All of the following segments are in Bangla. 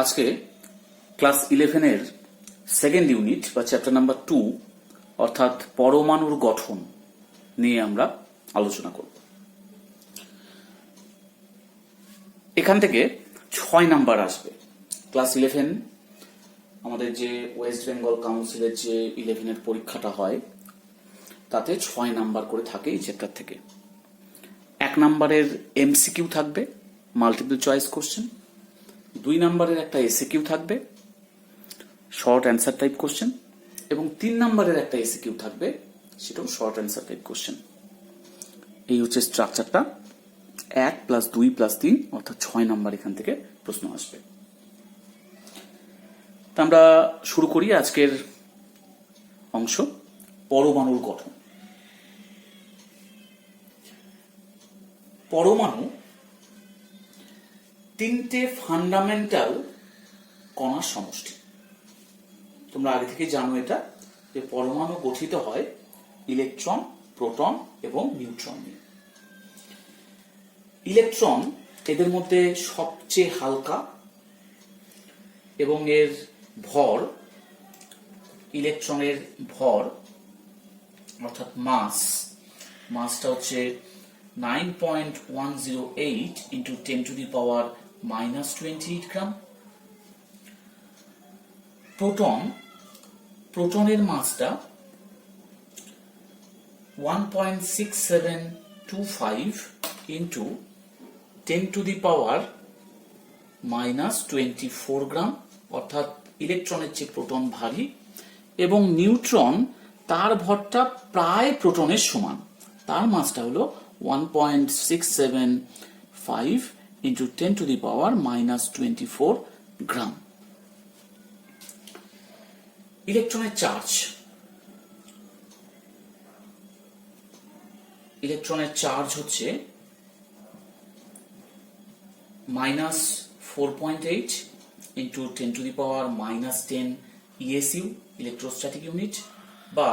আজকে ক্লাস 11-এর সেকেন্ড ইউনিট বা চ্যাপ্টার নাম্বার 2 অর্থাৎ পরমাণুর গঠন নিয়ে আমরা আলোচনা করব। এখান থেকে 6 নাম্বার আসবে। ক্লাস 11 আমাদের যে ওয়েস্ট বেঙ্গল কাউন্সিলের যে 11-এর পরীক্ষাটা হয় তাতে 6 নাম্বার করে থাকে এই চ্যাপ্টার থেকে। 1 নাম্বারের এমসিকিউ থাকবে, মাল্টিপল চয়েস কোশ্চেন। 2 নাম্বারের একটা এসএকিউ থাকবে, শর্ট অ্যান্সার টাইপ কোশ্চেন, এবং 3 নাম্বারের একটা এসএকিউ থাকবে, সেটাও শর্ট অ্যান্সার টাইপ কোশ্চেন। এই হচ্ছে স্ট্রাকচারটা। 1 + 2 + 3 অর্থাৎ 6 নাম্বার এখান থেকে প্রশ্ন আসবে। তা আমরা শুরু করি আজকের অংশ, পরমাণুর গঠন। পরমাণু 3টে ফান্ডামেন্টাল কণার সমষ্টি। তোমরা আগে থেকে জানো এটা, যে পরমাণু গঠিত হয় ইলেকট্রন, প্রোটন এবং নিউট্রন নিয়ে। ইলেকট্রন এদের মধ্যে সবচেয়ে হালকা এবং এর ভর, ইলেকট্রনের ভর অর্থাৎ মাসটা হচ্ছে 9.108 into 10⁻⁻28 গ্রাম। প্রোটনের মাসটা 1.6725 into 10⁻⁻24 গ্রাম, অর্থাৎ ইলেকট্রনের চেয়ে প্রোটন ভারী। এবং নিউট্রন, তার ভরটা প্রায় প্রোটনের সমান, তার মাসটা হলো 1.675 into 10⁻⁻24 গ্রাম। ইলেকট্রনের চার্জ হচ্ছে -4.8 into 10⁻⁻10 ESU ইলেকট্রোস্ট্যাটিক ইউনিট, বা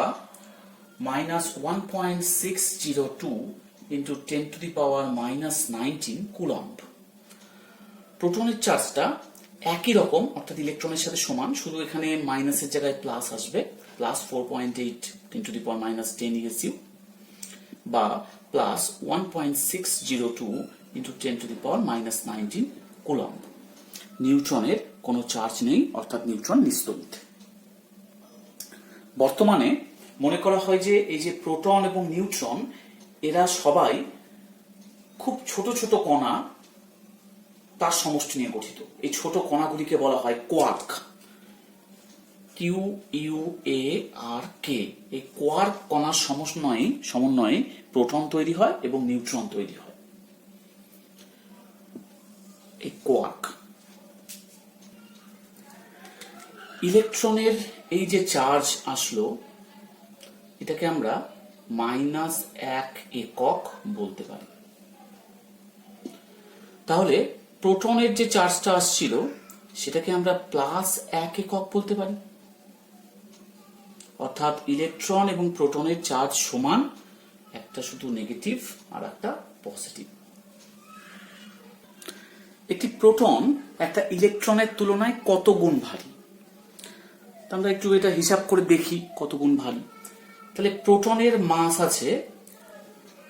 -1.602 into 10⁻⁻19 কুলম্ব। প্রোটনের চার্জটা একই রকম, অর্থাৎ ইলেকট্রনের সাথে সমান, শুধু এখানে মাইনাসের জায়গায় প্লাস আসবে, +4.8 10⁻⁻10 ESU, বা +1.602 into 10⁻⁻19 কুলম্ব। নিউট্রনের কোনো চার্জ নেই, অর্থাৎ নিউট্রন নিস্তড়িত। বর্তমানে মনে করা হয় যে এই যে প্রোটন এবং নিউট্রন, এরা সবাই খুব ছোট ছোট কণা, তার সমষ্টি নিয়ে গঠিত। এই ছোট কণাগুলিকে বলা হয় কোয়ার্ক, QUARK। এই কোয়ার্ক কণার সমন্বয়ে প্রোটন তৈরি হয় এবং নিউট্রন তৈরি হয়। এই কোয়ার্ক, ইলেকট্রনের এই যে চার্জ আসলো, এটাকে আমরা -1 একক বলতে পারি। তাহলে প্রোটনের যে চার্জটা আসছিল, সেটাকে আমরা +1 একক বলতে পারি। অর্থাৎ ইলেকট্রন এবং প্রোটনের চার্জ সমান, একটা শুধু নেগেটিভ আর একটা পজিটিভ। একটি প্রোটন একটা ইলেকট্রনের তুলনায় কত গুণ ভারী, আমরা একটু এটা হিসাব করে দেখি কত গুণ ভারী। তাহলে প্রোটনের মাস আছে,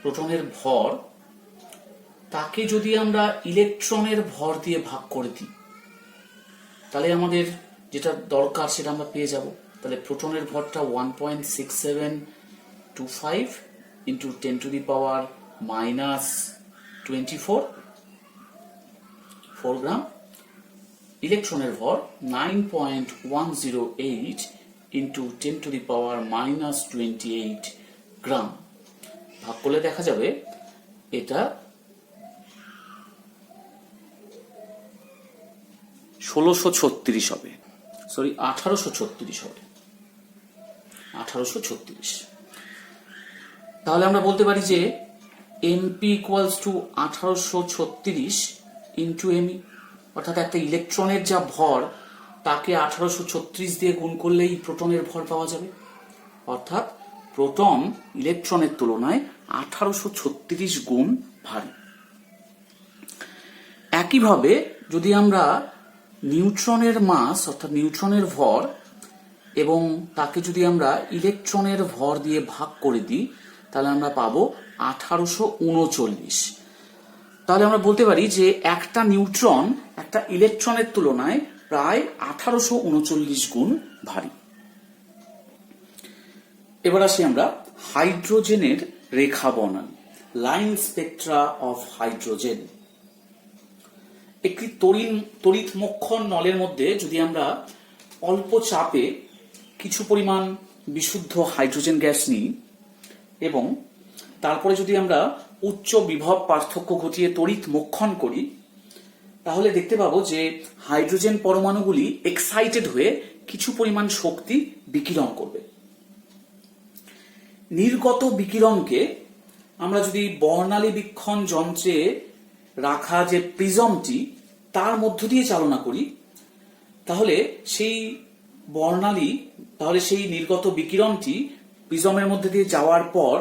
প্রোটনের ভর, তাকে যদি আমরা ইলেকট্রনের ভর দিয়ে ভাগ করে দিই, তাহলে আমাদের যেটা দরকার সেটা আমরা পেয়ে যাব। তাহলে প্রোটনের ভরটা 1.6725 into 10⁻⁻24 গ্রাম। ইলেকট্রনের ভর 9.108 into 10⁻⁻28 গ্রাম। ভাগ করলে দেখা যাবে এটা 1836 হবে, 1836। তাহলে আমরা বলতে পারি যে MP = 1836 into ME, অর্থাৎ একটা ইলেকট্রনের যা ভর, তাকে 1836 দিয়ে গুণ করলেই প্রোটনের ভর পাওয়া যাবে। অর্থাৎ প্রোটন ইলেকট্রনের তুলনায় 1836 গুণ ভারী। একইভাবে যদি আমরা নিউট্রনের মাস অর্থাৎ নিউট্রনের ভর এবং তাকে যদি আমরা ইলেকট্রনের ভর দিয়ে ভাগ করে দিই তাহলে আমরা পাবো 1839। তাহলে আমরা বলতে পারি যে একটা নিউট্রন একটা ইলেকট্রনের তুলনায় প্রায় 1839 গুণ ভারী। এবার আসি আমরা হাইড্রোজেনের রেখা বর্ণালী, লাইন স্পেকট্রা অফ হাইড্রোজেন। একটি তড়িৎমক্ষণ নলের মধ্যে যদি আমরা অল্প চাপে কিছু পরিমাণ বিশুদ্ধ হাইড্রোজেন গ্যাস নিই এবং তারপরে যদি আমরা উচ্চ বিভব পার্থক্য ঘটিয়ে তড়িৎমক্ষণ করি তাহলে দেখতে পাবো যে হাইড্রোজেন পরমাণুগুলি এক্সাইটেড হয়ে কিছু পরিমাণ শক্তি বিকিরণ করবে। নির্গত বিকিরণকে আমরা যদি বর্ণালী বীক্ষণ যন্ত্রে রাখা যে প্রিজমটি তার মধ্য দিয়ে চালনা করি তাহলে সেই নির্গত বিকিরণটি প্রিজমের মধ্যে দিয়ে যাওয়ার পর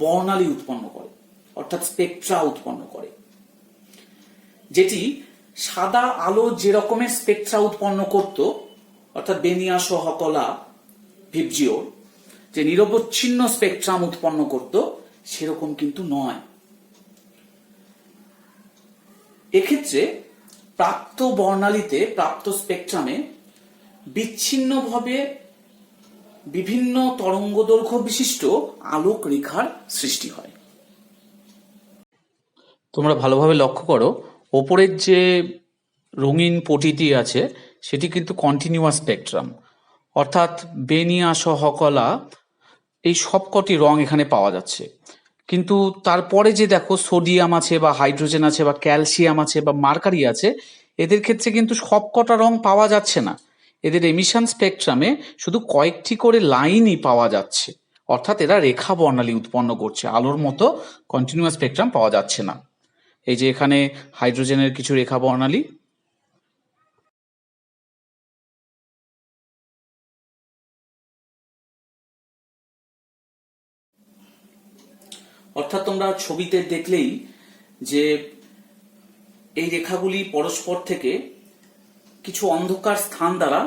বর্ণালী উৎপন্ন করে অর্থাৎ স্পেকট্রা উৎপন্ন করে, যেটি সাদা আলো যে রকমের স্পেকট্রা উৎপন্ন করত অর্থাৎ বেনিয়াস ও হকলা ভিবজিওর যে নিরবচ্ছিন্ন স্পেকট্রাম উৎপন্ন করত সেরকম কিন্তু নয়। এক্ষেত্রে প্রাপ্ত বর্ণালীতে প্রাপ্ত স্পেকট্রামে বিচ্ছিন্নভাবে বিভিন্ন তরঙ্গ দৈর্ঘ্য বিশিষ্ট আলোক রেখার সৃষ্টি হয়। তোমরা ভালোভাবে লক্ষ্য করো ওপরের যে রঙিন পটিটি আছে সেটি কিন্তু কন্টিনিউয়াস স্পেকট্রাম অর্থাৎ বেনিয়াস ও হকলা এই সবকটি রং এখানে পাওয়া যাচ্ছে, কিন্তু তারপরে যে দেখো সোডিয়াম আছে বা হাইড্রোজেন আছে বা ক্যালসিয়াম আছে বা মার্কারি আছে এদের ক্ষেত্রে কিন্তু সবকটা রং পাওয়া যাচ্ছে না, এদের এমিশন স্পেকট্রামে শুধু কয়েকটি করে লাইনই পাওয়া যাচ্ছে অর্থাৎ এরা রেখা বর্ণালী উৎপন্ন করছে, আলোর মতো কন্টিনিউয়াস স্পেকট্রাম পাওয়া যাচ্ছে না। এই যে এখানে হাইড্রোজেনের কিছু রেখা বর্ণালী, অর্থাৎ তোমরা ছবিতে দেখলেই যে এই রেখাগুলি পরস্পর থেকে কিছু অন্ধকার স্থান দ্বারা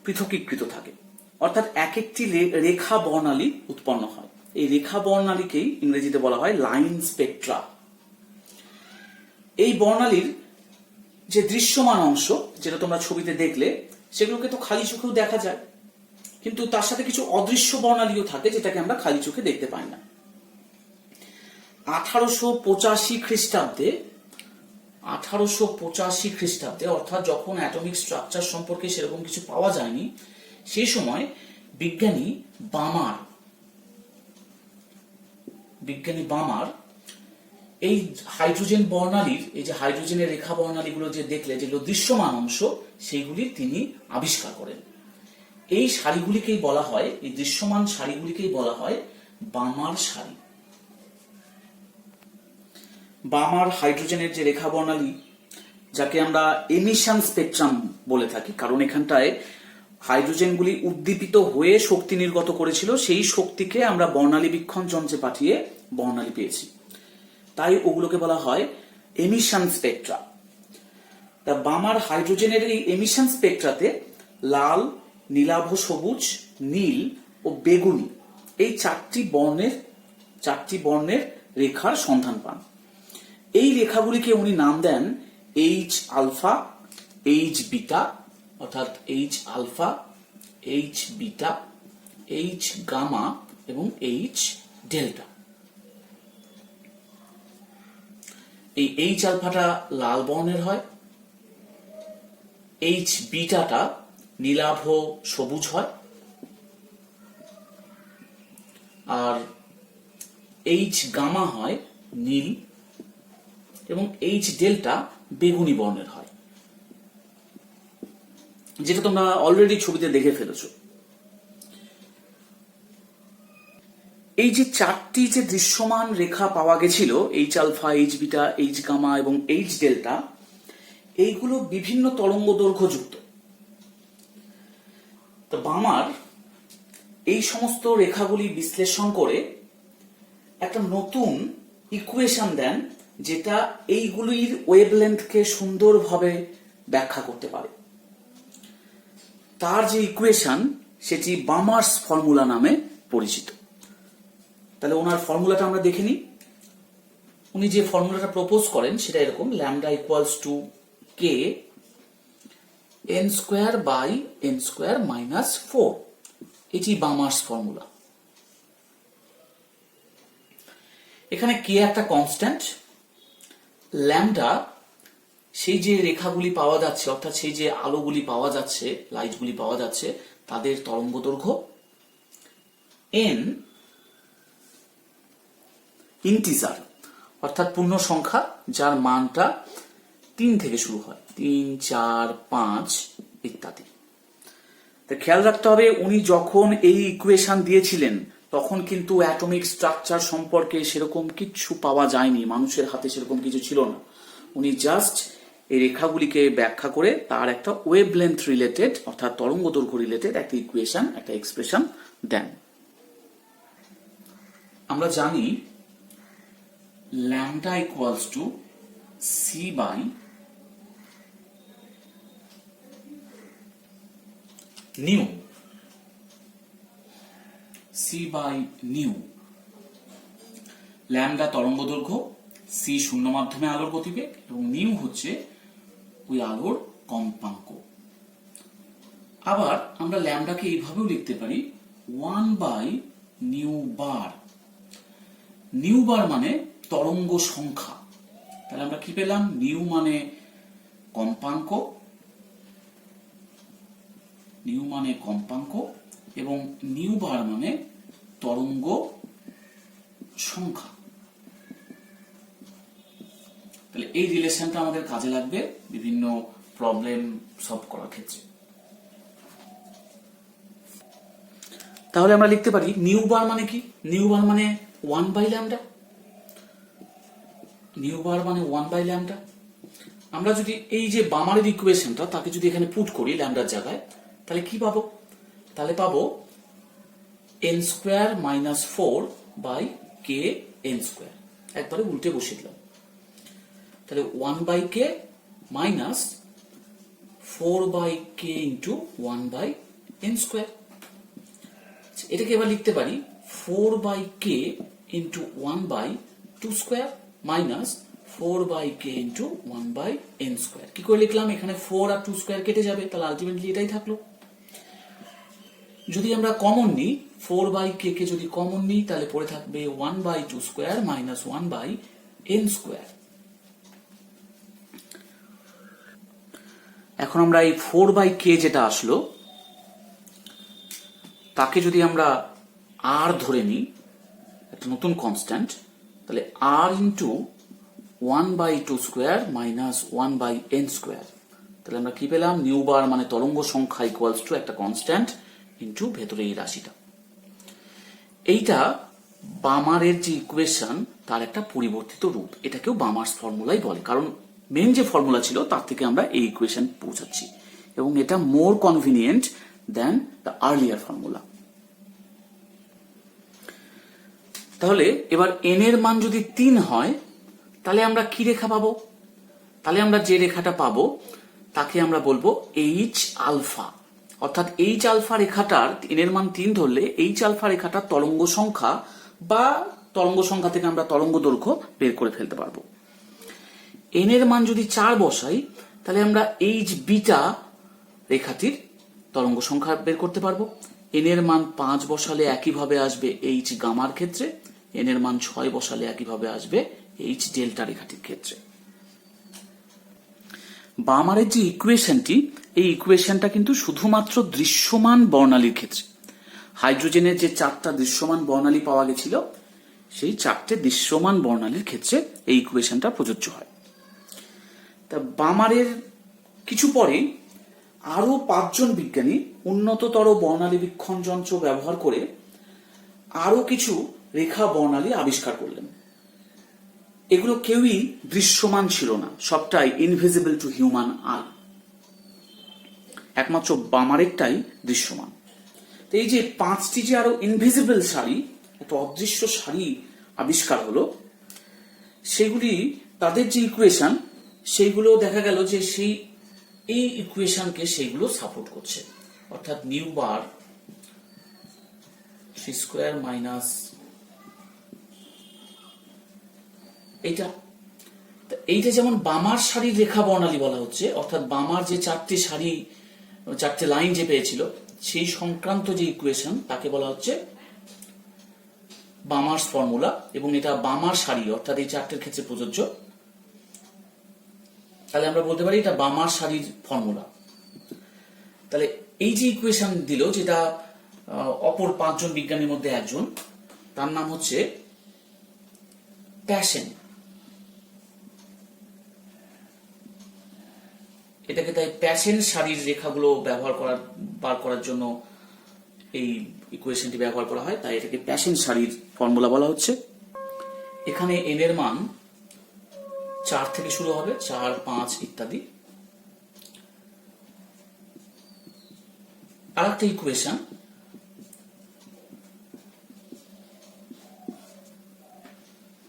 পৃথকীকৃত থাকে অর্থাৎ এক একটি রেখা বর্ণালী উৎপন্ন হয়। এই রেখা বর্ণালীকেই ইংরেজিতে বলা হয় লাইন স্পেকট্রা। এই বর্ণালীর যে দৃশ্যমান অংশ যেটা তোমরা ছবিতে দেখলে সেগুলোকে তো খালি চোখেও দেখা যায়, কিন্তু তার সাথে কিছু অদৃশ্য বর্ণালীও থাকে যেটাকে আমরা খালি চোখে দেখতে পাই না। 1885 খ্রিস্টাব্দে অর্থাৎ যখন অ্যাটমিক স্ট্রাকচার সম্পর্কে সেরকম কিছু পাওয়া যায়নি সেই সময় বিজ্ঞানী বামার এই হাইড্রোজেন বর্ণালীর এই যে হাইড্রোজেনের রেখা বর্ণালীগুলো যে দেখলে যেগুলো দৃশ্যমান অংশ সেইগুলি তিনি আবিষ্কার করেন। এই সারিগুলিকেই বলা হয়, এই দৃশ্যমান সারিগুলিকেই বলা হয় বামার সারি। বামার হাইড্রোজেনের যে রেখা বর্ণালী যাকে আমরা এমিশন স্পেকট্রাম বলে থাকি কারণ এখানটায় হাইড্রোজেনগুলি উদ্দীপিত হয়ে শক্তি নির্গত করেছিল, সেই শক্তিকে আমরা বর্ণালী বীক্ষণ যন্ত্রে পাঠিয়ে বর্ণালী পেয়েছি, তাই ওগুলোকে বলা হয় এমিশন স্পেকট্রা। তা বামার হাইড্রোজেনের এই এমিশন স্পেকট্রাতে লাল, নীলাভ সবুজ, নীল ও বেগুনি এই চারটি বর্ণের রেখার সন্ধান পান। এই রেখাগুলিকে উনি নাম দেন এইচ আলফা, এইচ বিটা অর্থাৎ H alpha, H beta, H gamma এবং এইচ ডেল্টা। এই এইচ আলফাটা লাল বর্ণের হয়, এইচ বিটাটা নীলাভ সবুজ হয় আর এইচ গামা হয় নীল এবং এইচ ডেল্টা বেগুনি বর্ণের হয়, যেটা তোমরা অলরেডি ছবিতে দেখে ফেলেছো। এই যে চারটি যে দৃশ্যমান রেখা পাওয়া গেছিল H alpha, H beta, H gamma এবং এইচ ডেল্টা, এইগুলো বিভিন্ন তরঙ্গ দৈর্ঘ্য যুক্ত। তো বামার এই সমস্ত রেখাগুলি বিশ্লেষণ করে একটা নতুন ইকুয়েশন দেন যেটা এইগুলির ওয়েভলেন্থকে সুন্দরভাবে ব্যাখ্যা করতে পারে। তার যে ইকুয়েশন সেটি বামার্স ফর্মুলা নামে পরিচিত। তাহলে ওনার ফর্মুলাটা আমরা দেখে নিই। উনি যে ফর্মুলাটা প্রপোজ করেন সেটা এরকম, lambda equals to K N square by N square minus 4, এটি বামার্স ফর্মুলা। এখানে কে একটা কনস্ট্যান্ট, ল্যামডা সেই যে রেখাগুলি পাওয়া যাচ্ছে, অর্থাৎ সেই যে আলোগুলি পাওয়া যাচ্ছে, লাইটগুলি পাওয়া যাচ্ছে, তাদের তরঙ্গ দৈর্ঘ্য, এন ইন্টিজার অর্থাৎ পূর্ণ সংখ্যা যার মানটা 3 থেকে শুরু হয়, 3, 4, 5 ইত্যাদি। তো খেয়াল রাখতে হবে উনি যখন এই ইকুয়েশন দিয়েছিলেন তখন কিন্তু অ্যাটমিক স্ট্রাকচার সম্পর্কে সেরকম কিছু পাওয়া যায়নি, মানুষের হাতে সেরকম কিছু ছিল না। উনি জাস্ট এই রেখাগুলিকে ব্যাখ্যা করে তার একটা ওয়েভলেন্থ রিলেটেড অর্থাৎ তরঙ্গ দৈর্ঘ্য রিলেটেড একটা ইকুয়েশন, একটা এক্সপ্রেশন দেন। আমরা জানি lambda equals to C by nu, C by nu. Lambda তরঙ্গ দৈর্ঘ্য, সি শূন্য মাধ্যমে আলোর গতিবেগ এবং নিউ হচ্ছে ওই আলোর কম্পাঙ্ক। আবার আমরা ল্যামডাকে এইভাবেও লিখতে পারি 1 by new bar. New bar মানে তরঙ্গ সংখ্যা। তাহলে আমরা কি পেলাম? নিউ মানে কম্পাঙ্ক, নিউ মানে কম্পাঙ্ক এবং নিউ বার মানে তরঙ্গ সংখ্যা। তাহলে এই রিলেশনটা আমাদের কাজে লাগবে বিভিন্ন প্রবলেম সলভ করার ক্ষেত্রে। তাহলে আমরা লিখতে পারি নিউ বার মানে কি? নিউ বার মানে 1 বাই ল্যামডা। নিউ বার মানে 1 বাই ল্যামডা। আমরা যদি এই যে বামারের ইকুয়েশনটা তাকে যদি এখানে পুট করি ল্যামডার জায়গায়, তাহলে কি পাবো? তাহলে পাবো N square minus 4 by K N square. একবারে উল্টে বসিয়ে দিলাম। তাহলে 1 by K minus 4 by K into 1 by N square. এটাকে এবার লিখতে পারি 4 by K into 1 by 2 square minus 4 by K into 1 by N square. কি করে লিখলাম? এখানে 4 আর 2 স্কোয়ার কেটে যাবে, তাহলে আলটিমেটলি এটাই থাকলো। যদি আমরা কমন নিই 4 বাই কে কে যদি কমন নিই তাহলে পড়ে থাকবে 1 by 2 square minus 1 by N square. এখন আমরা এই 4 বাই কে যেটা আসলো তাকে যদি আমরা আর ধরে নিই, একটা নতুন কনস্ট্যান্ট, তাহলে আর into 1 by 2 square minus 1 by N square. তাহলে আমরা কি পেলাম? নিউ বার মানে তরঙ্গ সংখ্যা ইকুয়ালস টু একটা কনস্ট্যান্ট ইন্টু ভেতরে এই রাশিটা। এইটা বামারের যে ইকুয়েশন তার একটা পরিবর্তিত রূপ। এটাকেও বামার্স ফর্মুলাই বলে, কারণ মেন যে ফর্মুলা ছিল তার থেকে আমরা এই ইকুয়েশন পৌঁছাচ্ছি এবং এটা more convenient than the earlier formula. তাহলে এবার এন এর মান যদি 3 হয় তাহলে আমরা কি রেখা পাবো? তাহলে আমরা যে রেখাটা পাবো তাকে আমরা বলবো এইচ আলফা। অর্থাৎ এইচ আলফা রেখাটার এন এর মান 3 ধরলে এইচ আলফা রেখাটার তরঙ্গ সংখ্যা বা তরঙ্গ সংখ্যা থেকে আমরা তরঙ্গ দৈর্ঘ্য বের করে ফেলতে পারবো। এন এর মান যদি 4 বসাই তাহলে আমরা এইচ বিটা রেখাটির তরঙ্গ সংখ্যা বের করতে পারবো। এন এর মান 5 বসালে একইভাবে আসবে এইচ গামার ক্ষেত্রে, এন এর মান 6 বসালে একইভাবে আসবে এইচ ডেল্টা রেখাটির ক্ষেত্রে। বামারের যে ইকুয়েশনটি, এই ইকুয়েশনটা কিন্তু শুধুমাত্র দৃশ্যমান বর্ণালীর ক্ষেত্রে। হাইড্রোজেনের যে 4টা দৃশ্যমান বর্ণালী পাওয়া গেছিল সেই 4টে দৃশ্যমান বর্ণালীর ক্ষেত্রে এই ইকুয়েশনটা প্রযোজ্য হয়। তা বামারের কিছু পরে আরো 5 জন বিজ্ঞানী উন্নততর বর্ণালী বীক্ষণ যন্ত্র ব্যবহার করে আরো কিছু রেখা বর্ণালী আবিষ্কার করলেন। এগুলো কেউই দৃশ্যমান ছিল না, সবটাই ইনভিজিবল টু হিউম্যান আই। একমাত্র বামারেরটাই দৃশ্যমান। তো এই যে 5টি যে আরো ইনভিজিবল সারি, একটা অদৃশ্য সারি আবিষ্কার হলো, সেগুলি তাদের যে ইকুয়েশন সেইগুলো দেখা গেল যে এই ইকুয়েশনকে সেইগুলো সাপোর্ট করছে। অর্থাৎ নিউ বার 3 স্কোয়ার মাইনাস এইটা যেমন বামার সারির রেখা বর্ণালী বলা হচ্ছে, অর্থাৎ বামার যে চারটে লাইন যে পেয়েছিল সেই সংক্রান্ত যে ইকুয়েশন তাকে বলা হচ্ছে বামার্স ফর্মুলা, এবং এটা বামার সারি অর্থাৎ এই চারটের ক্ষেত্রে প্রযোজ্য। তাহলে আমরা বলতে পারি এটা বামার সারির ফর্মুলা। তাহলে এই যে ইকুয়েশন দিল, যেটা অপর 5 জন বিজ্ঞানীর মধ্যে একজন, তার নাম হচ্ছে প্যাশেন। এটাকে তাই প্যাশেন সারির রেখাগুলো বার করার জন্য এই ইকুয়েশনটি ব্যবহার করা হয়, তাই এটাকে প্যাশেন সারির ফর্মুলা বলা হচ্ছে। এখানে n এর মান 4 থেকে শুরু হবে, 4, 5 ইত্যাদি। আর একটা ইকুয়েশন,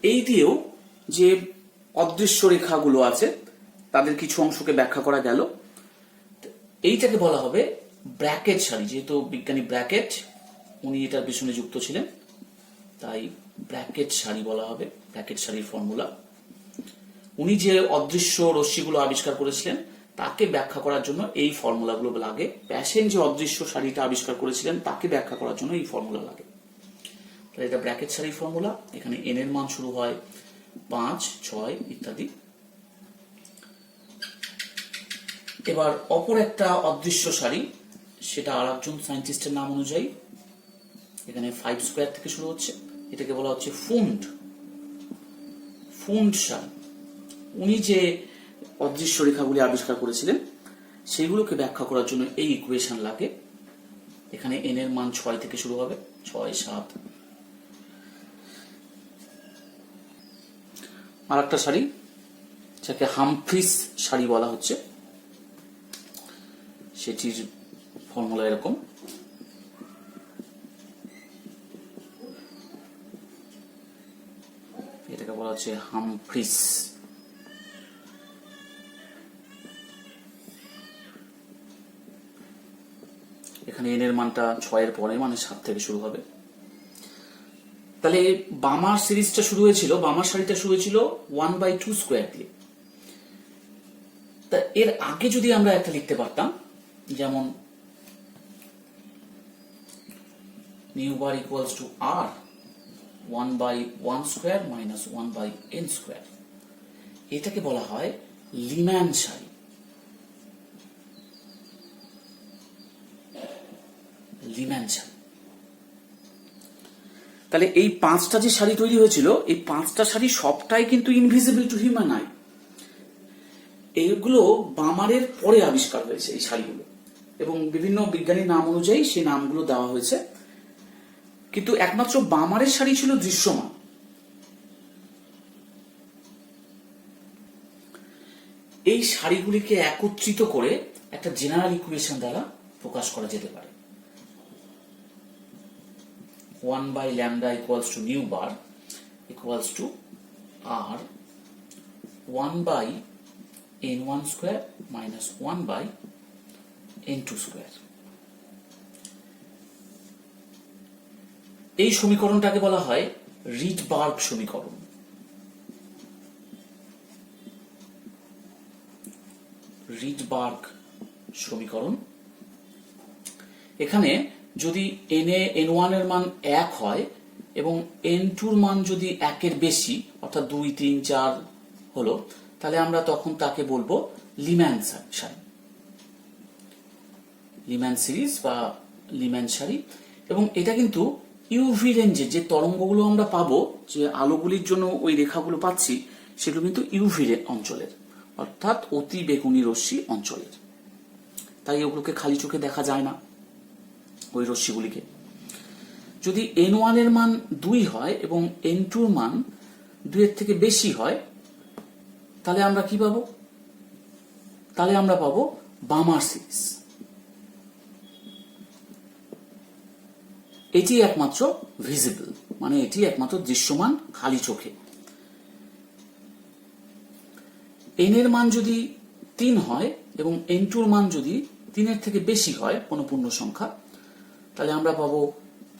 এই দিয়েও যে অদৃশ্য রেখাগুলো আছে তাদের কিছু অংশকে ব্যাখ্যা করা গেল। এইটাকে বলা হবে ব্র্যাকেট সারি, যেহেতু বিজ্ঞানী ব্র্যাকেট উনি এটার পিছনে যুক্ত ছিলেন, তাই ব্র্যাকেট সারি বলা হবে, ব্র্যাকেট সারির ফর্মুলা। উনি যে অদৃশ্য রশ্মিগুলো আবিষ্কার করেছিলেন তাকে ব্যাখ্যা করার জন্য এই ফর্মুলাগুলো লাগে। প্যাশেন যে অদৃশ্য সারিটা আবিষ্কার করেছিলেন তাকে ব্যাখ্যা করার জন্য এই ফর্মুলা লাগে। তাহলে এটা ব্র্যাকেট সারির ফর্মুলা। এখানে n এর মান শুরু হয় 5, 6 ইত্যাদি। এবার অপর একটা অদৃশ্য সারি, সেটা আর একজন সায়েন্টিস্টের নাম অনুযায়ী এখানে 5 স্কোয়ার থেকে শুরু হচ্ছে, এটাকে বলা হচ্ছে ফুন্ড সারি। উনি যে অদৃশ্য রেখাগুলি আবিষ্কার করেছিলেন সেইগুলোকে ব্যাখ্যা করার জন্য এই ইকুয়েশন লাগে। এখানে n এর মান 6 থেকে শুরু হবে, 6, 7। আর একটা সারি যাকে হামফ্রিস সারি বলা হচ্ছে, সেটির ফর্মুলা এরকম। এটাকে বলা হচ্ছে হামফ্রিস। এখানে n এর মানটা 6 এর পরে, মানে 7 থেকে শুরু হবে। তাহলে বামার সিরিজটা শুরু হয়েছিল, বামার সারিটা শুরু হয়েছিল 1/2 স্কোয়ার দিয়ে। তা এর আগে যদি আমরা একটা লিখতে পারতাম, যেমন new bar equals to r 1/1 square minus 1/n square, এটাকে বলা হয় লিম্যান সারি। তাহলে এই 5টা যে সারি তৈরি হয়েছিল, এই 5টা সারি সবটাই কিন্তু ইনভিজিবল টু হিউম্যান আই। এইগুলো বামারের পরে আবিষ্কার হয়েছে এই সারিগুলো, এবং বিভিন্ন বিজ্ঞানীর নাম অনুযায়ী সেই নামগুলো দেওয়া হয়েছে। কিন্তু একমাত্র বামারের সারি ছিল দৃশ্যমান। এই সারিগুলিকে একত্রিত করে একটা জেনারেল ইকুয়েশন দ্বারা প্রকাশ করা যেতে পারে। 1/λ equals to nu bar equals to r 1/n1 square minus 1/n2 square। এই সমীকরণটাকে বলা হয় রিডবার্গ সমীকরণ। রিডবার্গ সমীকরণ। এখানে যদি n1 এর মান 1 হয় এবং n2 এর মান যদি 1 এর বেশি, অর্থাৎ 2, 3, 4 হলো, তাহলে আমরা তখন তাকে বলবো লিম্যান সারি, লিম্যান সিরিজ বা লিম্যান সারি। এবং এটা কিন্তু ইউভি রেঞ্জে যে তরঙ্গগুলো আমরা পাবো, যে আলোগুলির জন্য ওই রেখাগুলো পাচ্ছি, সেগুলো কিন্তু ইউভি অঞ্চলের, অর্থাৎ অতি বেগুনি রশ্মি অঞ্চলের। তাই ওগুলোকে খালি চোখে দেখা যায় না ওই রশ্মিগুলিকে। যদি n1 এর মান 2 হয় এবং n2 এর মান 2 এর থেকে বেশি হয়, তাহলে আমরা কি পাবো? তাহলে আমরা পাবো বামার সিরিজ। এটি একমাত্র ভিজিবল, মানে এটি একমাত্র দৃশ্যমান খালি চোখে। n এর মান যদি 3 হয় এবং n2 এর মান যদি 3-এর থেকে বেশি হয় কোনো পূর্ণ সংখ্যা, তাহলে আমরা পাবো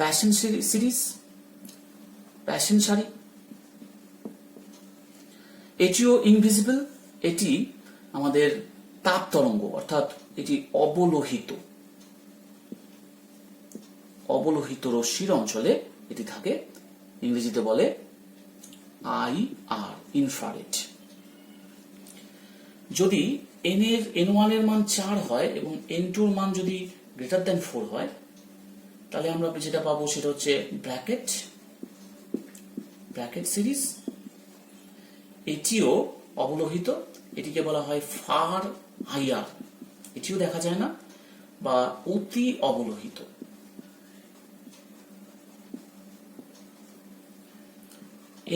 প্যাশন সিরিজ, প্যাশন সারি। এটিও ইনভিজিবল, এটি আমাদের তাপ তরঙ্গ, অর্থাৎ এটি অবলোহিত রশ্মির অঞ্চলে এটি থাকে, ইংরেজিতে বলে IR, ইনফ্রারেড। যদি n1 এর মান 4 হয় এবং n2 এর মান যদি গ্রেটার দ্যান 4 হয়, তাহলে আমরা যেটা পাবো সেটা হচ্ছে ব্র্যাকেট সিরিজ। এটিও অবলোহিত, এটিকে বলা হয় ফার IR, এটিও দেখা যায় না, বা অতি অবলোহিত।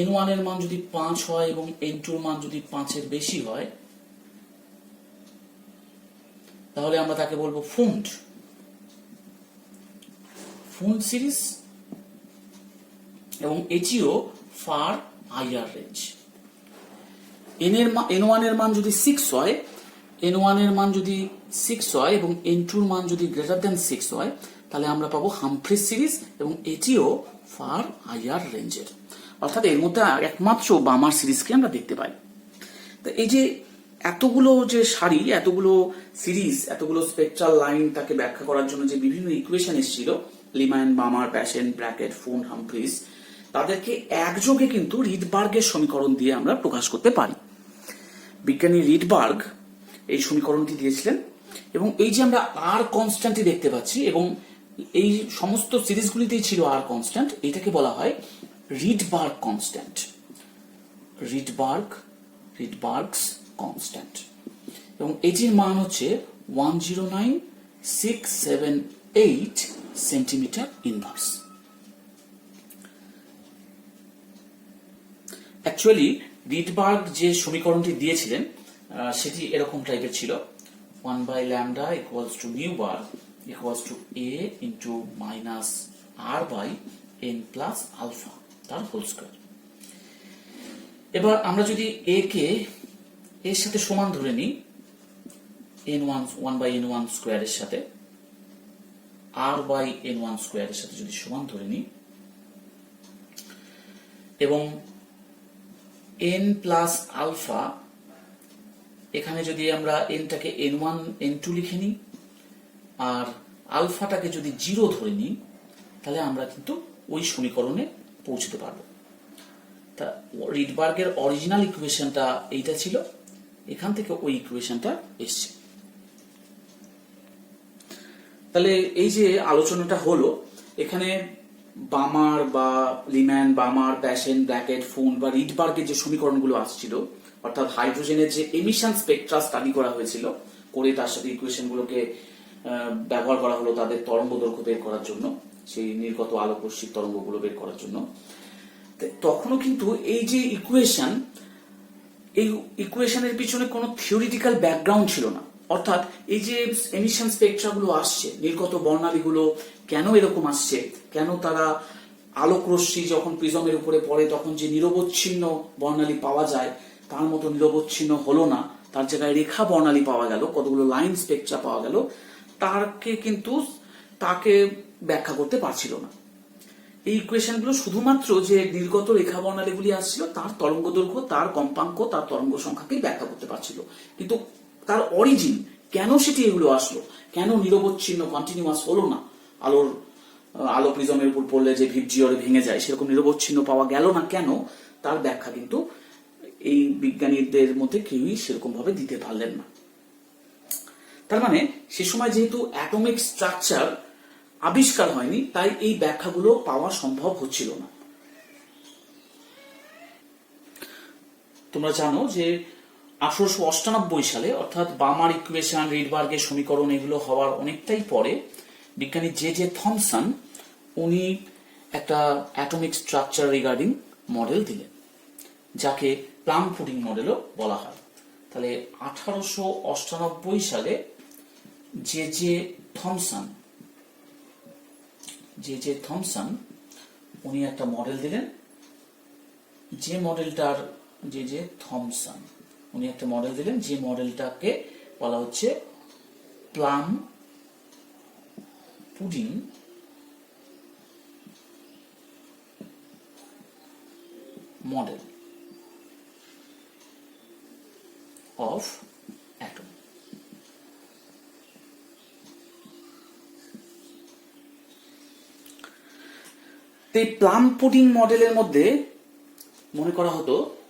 n1 এর মান যদি 5 হয় এবং n2 এর মান যদি 5 এর বেশি হয়, তাহলে আমরা তাকে বলবো ফুন্ড সিরিজ, এবং এটিও ফার IR রেঞ্জ। n1 এর মান যদি 6 হয়, n1 এর মান যদি 6 হয় এবং n2 এর মান যদি গ্রেটার দ্যান 6 হয়, তাহলে আমরা পাবো হামফ্রিজ সিরিজ, এবং এটিও ফার IR রেঞ্জের। অর্থাৎ এর মধ্যে একমাত্র বামার সিরিজকে আমরা দেখতে পাই। তো এই যে এতগুলো যে সারি, এতগুলো সিরিজ, এতগুলো স্পেকট্রাল লাইন, তাকে ব্যাখ্যা করার জন্য যে বিভিন্ন ইকুয়েশন এসেছিল, লিমান, বামার, প্যাশেন, ব্র্যাকেট, ফুন্ড, হামফ্রিজ, তাদেরকে একযোগে কিন্তু রিডবার্গের সমীকরণ দিয়ে আমরা প্রকাশ করতে পারি। বিজ্ঞানী রিডবার্গ এই সমীকরণটি দিয়েছিলেন, এবং এই যে আমরা আর কনস্ট্যান্টটি দেখতে পাচ্ছি, এবং এই সমস্ত সিরিজগুলিতেই ছিল আর কনস্ট্যান্ট, এটাকে বলা হয় রিডবার্গ কনস্ট্যান্ট, রিডবার্গস কনস্ট্যান্ট, এবং এটির মান হচ্ছে 109,678 সেন্টিমিটার ইনভার্স। অ্যাকচুয়ালি রিডবার্গ যে সমীকরণটি দিয়েছিলেন সেটি এরকম টাইপের ছিল, 1/λ equals to mu bar equals to a into minus r by n plus alpha তার হোল স্কয়ার। এবার আমরা যদি a কে এর সাথে সমান ধরে নিই, n1 স্কয়ারের সাথে, r by n1 স্কয়ারের সাথে যদি সমান ধরে নিই, এবং n প্লাস আলফা, এখানে যদি আমরা nটাকে n1 n2 লিখে নিই, আর আলফাটাকে যদি 0 ধরে নিই, তাহলে আমরা কিন্তু ওই সমীকরণে পৌঁছতে পারবো। তা রিডবার্গের অরিজিনাল ইকুয়েশনটা এইটা ছিল, এখান থেকে ওই ইকুয়েশনটা এসছে। তাহলে এই যে আলোচনাটা হলো, এখানে বামার বা লিম্যান, বামার, প্যাশেন, ব্র্যাকেট, ফুন্ড বা রিডবার্গের যে সমীকরণগুলো আসছিল, অর্থাৎ হাইড্রোজেনের যে এমিশন স্পেকট্রা স্টাডি করা হয়েছিল, করে তার সাথে ইকুয়েশনগুলোকে ব্যবহার করা হলো তাদের তরঙ্গ দৈর্ঘ্য বের করার জন্য, সেই নির্গত আলোক রশ্মির তরঙ্গগুলো বের করার জন্য। তখনও কিন্তু এই যে ইকুয়েশনের পিছনে কোনো থিওরিটিক্যাল ব্যাকগ্রাউন্ড ছিল না। অর্থাৎ এই যে এমিশন স্পেকট্রাগুলো আসছে, নির্গত বর্ণালীগুলো কেন এরকম আসছে, কেন তারা আলোক রশ্মি যখন প্রিজমের উপরে পড়ে তখন যে নিরবচ্ছিন্ন বর্ণালী পাওয়া যায় তার মতো নিরবচ্ছিন্ন হলো না, তার জায়গায় রেখা বর্ণালী পাওয়া গেল, কতগুলো লাইন স্পেকট্রা পাওয়া গেল, তাকে ব্যাখ্যা করতে পারছিল না। এই ইকুয়েশনগুলো শুধুমাত্র যে নির্গত রেখা বর্ণালীগুলি আসছিল তার তরঙ্গ দৈর্ঘ্য, তার কম্পাঙ্ক, তার তরঙ্গ সংখ্যাকেই ব্যাখ্যা করতে পারছিল, কিন্তু তার অরিজিন কেন সেটি এগুলো আসলো, কেন নিরবচ্ছিন্ন কন্টিনিউয়াস হলো না, আলো প্রিজমের উপর পড়লে যে ভিবজিওরে ভেঙে যায় সেরকম নিরবচ্ছিন্ন পাওয়া গেল না কেন, তার ব্যাখ্যা কিন্তু এই বিজ্ঞানীদের মধ্যে কেউই সেরকম ভাবে দিতে পারলেন না। তার মানে সে সময় যেহেতু অ্যাটমিক স্ট্রাকচার আবিষ্কার হয়নি, তাই এই ব্যাখ্যাগুলো পাওয়া সম্ভব হচ্ছিল না। তোমরা জানো যে 1898 সালে, অর্থাৎ বামার ইকুয়েশন, রিডবার্গের সমীকরণ এগুলো হওয়ার অনেকটাই পরে, বিজ্ঞানী জে থমসন উনি একটা অ্যাটমিক স্ট্রাকচার রিগার্ডিং মডেল দিলেন, যাকে প্লাম পুডিং মডেলও বলা হয়। তাহলে 1898 সালে জে থমসন উনি একটা মডেল দিলেন, যে মডেলটাকে বলা হচ্ছে plum pudding model of atom. এই প্লাম পুডিং মডেলের মধ্যে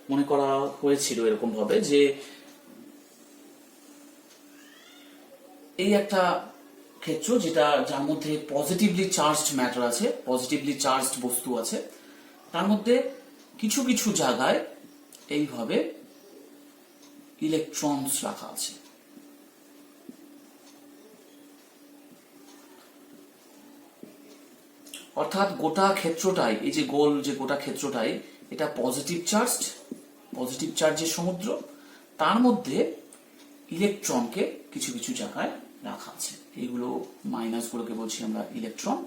মনে করা হয়েছিল এরকম ভাবে যে এই একটা ক্ষেত্র যার মধ্যে পজিটিভলি চার্জড ম্যাটার আছে, পজিটিভলি চার্জড বস্তু আছে, তার মধ্যে কিছু কিছু জায়গায় এইভাবে ইলেকট্রনস রাখা আছে। অর্থাৎ গোটা ক্ষেত্রটাই, এই যে গোল যে গোটা ক্ষেত্রটাই, এটা পজিটিভ চার্জের সমুদ্র, তার মধ্যে ইলেকট্রনকে কিছু কিছু জায়গায় রাখা আছে। এইগুলো মাইনাস গুলোকে বলছি আমরা ইলেকট্রন,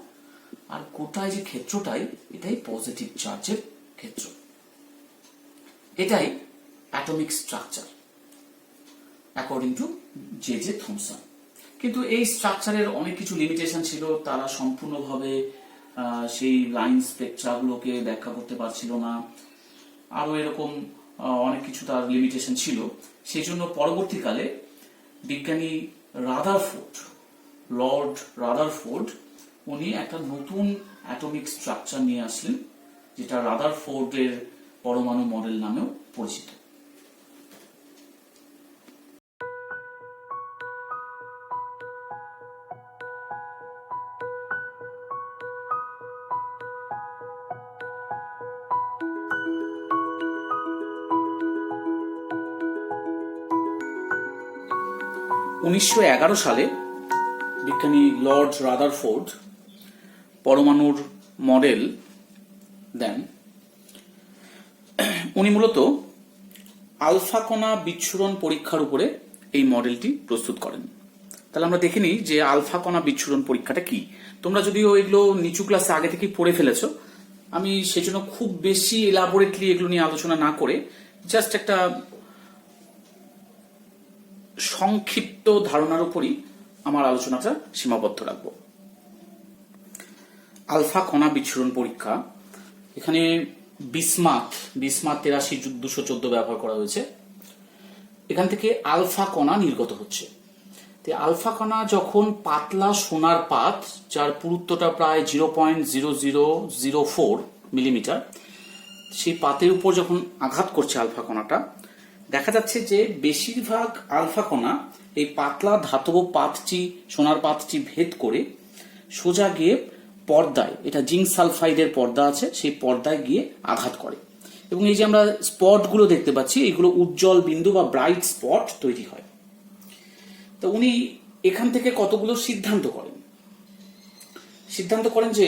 আর গোটায় যে ক্ষেত্রটাই এটাই পজিটিভ চার্জের ক্ষেত্র। এটাই atomic structure according to J Thomson. কিন্তু এই স্ট্রাকচারের অনেক কিছু লিমিটেশন ছিল, তারা সম্পূর্ণভাবে সেই লাইন স্পেকট্রাগুলোকে ব্যাখ্যা করতে পারছিল না, আরো এরকম অনেক কিছু তার লিমিটেশন ছিল। সেই জন্য পরবর্তীকালে বিজ্ঞানী লর্ড রাদারফোর্ড উনি একটা নতুন অ্যাটমিক স্ট্রাকচার নিয়ে আসলেন, যেটা রাদারফোর্ডের পরমাণু মডেল নামেও পরিচিত। উনিশশো সালে বিজ্ঞানী লর্ড রাদারফোর্ড পরমাণুর মডেল দেন। উনি মূলত আলফা কণা বিচ্ছুরণ পরীক্ষার উপরে এই মডেলটি প্রস্তুত করেন। তাহলে আমরা দেখে নিই যে আলফা কণা বিচ্ছুরণ পরীক্ষাটা কি। তোমরা যদিও এগুলো নিচু ক্লাসে আগে থেকেই পড়ে ফেলেছো, আমি সেজন্য খুব বেশি এলাবোরেটলি এগুলো নিয়ে আলোচনা না করে জাস্ট একটা সংক্ষিপ্ত ধারণার উপরই আমার আলোচনাটা সীমাবদ্ধ রাখবো। আলফা কণা বিচ্ছুরণ পরীক্ষা, এখানে বিসমাথ 83-214 ব্যবহার করা হয়েছে। এখান থেকে আলফা কণা নির্গত হচ্ছে। আলফা কণা যখন পাতলা সোনার পাত, যার পুরুত্বটা প্রায় 0.0004 মিলিমিটার, সেই পাতের উপর যখন আঘাত করছে আলফা কণাটা, দেখা যাচ্ছে যে বেশিরভাগ আলফা কণা এই পাতলা ধাতব পাতটি, সোনার পাতটি ভেদ করে সোজা গিয়ে পর্দায়, এটা জিঙ্ক সালফাইডের পর্দা আছে, সেই পর্দায় গিয়ে আঘাত করে, এবং এই যে আমরা স্পটগুলো দেখতে পাচ্ছি, এগুলো উজ্জ্বল বিন্দু বা ব্রাইট স্পট তৈরি হয়। তো উনি এখান থেকে কতগুলো সিদ্ধান্ত করেন যে